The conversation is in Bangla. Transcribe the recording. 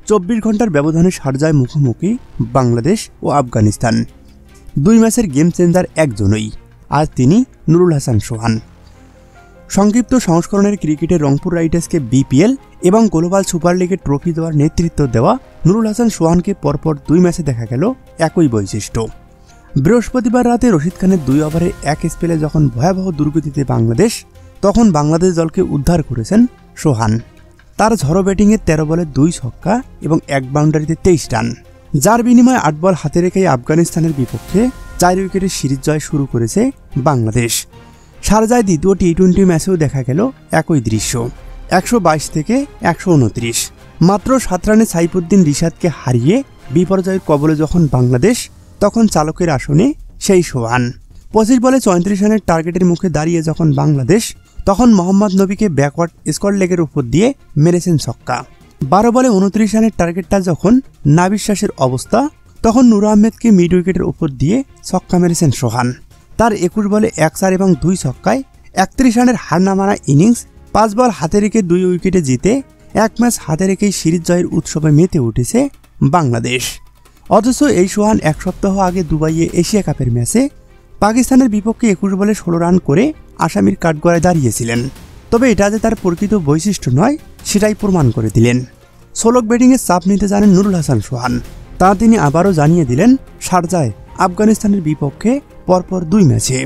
24 ঘন্টার ব্যবধানে শারজায় মুখোমুখি বাংলাদেশ ও আফগানিস্তান। 2 ম্যাচের গেম চেঞ্জার একজনই, আর তিনি নুরুল হাসান সোহান। সংক্ষিপ্ত সংস্করণের ক্রিকেটে রংপুর রাইডার্সকে বিপিএল এবং গ্লোবাল সুপার লিগের ট্রফি দেওয়ার নেতৃত্ব দেওয়া নুরুল হাসান সোহানকে পরপর 2 ম্যাচে দেখা গেল একই বৈশিষ্ট্য। বৃহস্পতিবার রাতে রশিদ খানের 2 ওভারে 1 স্পেলে যখন ভয়াবহ দুর্গতিতে বাংলাদেশ, তখন বাংলাদেশ দলকে উদ্ধার করেছেন সোহান। তার ঝড়ো ব্যাটিংয়ে 13 বলে 2 ছক্কা এবং 1 বাউন্ডারিতে 23 রান, যার বিনিময়ে 8 বল হাতে রেখে আফগানিস্তানের বিপক্ষে 4 উইকেটের সিরিজ জয় শুরু করেছে বাংলাদেশ। শারজায় দ্বিতীয় টি-20 ম্যাচেও দেখা গেল একই দৃশ্য। 122 থেকে 129, মাত্র 7 রানে সাইফুদ্দিন রিশাদকে হারিয়ে বিপর্যয়ের কবলে যখন বাংলাদেশ, তখন চালকের আসনে সেই সোহান। 25 বলে 34 রানের টার্গেটের মুখে দাঁড়িয়ে যখন বাংলাদেশ, তখন মোহাম্মদ নবীকে ব্যাকওয়ার্ড স্কোয়ার লেগের উপর দিয়ে মেরেছেন ছক্কা। 12 বলে 29 রানের টার্গেটটা যখন নাবিশ্বাসের অবস্থা, তখন নূর আহমেদকে মিড উইকেটের উপর দিয়ে ছক্কা মেরেছেন সোহান। তার 21 বলে 1 চার এবং 2 ছক্কায় 31 রানের হার না মারা ইনিংস 5 বল হাতে রেখে 2 উইকেটে জিতে 1 ম্যাচ হাতে রেখেই সিরিজ জয়ের উৎসবে মেতে উঠেছে বাংলাদেশ। অথচ এই সোহান 1 সপ্তাহ আগে দুবাইয়ে এশিয়া কাপের ম্যাচে পাকিস্তানের বিপক্ষে 21 বলে 16 রান করে আসামির কাঠগড়ায় দাঁড়িয়েছিলেন। তবে এটা যে তার প্রকৃত বৈশিষ্ট্য নয়, সেটাই প্রমাণ করে দিলেন। সোলো ব্যাটিংয়ের চাপ নিতে জানেন নুরুল হাসান সোহান। তা তিনি আবারও জানিয়ে দিলেন শারজায় আফগানিস্তানের বিপক্ষে পরপর 2 ম্যাচে।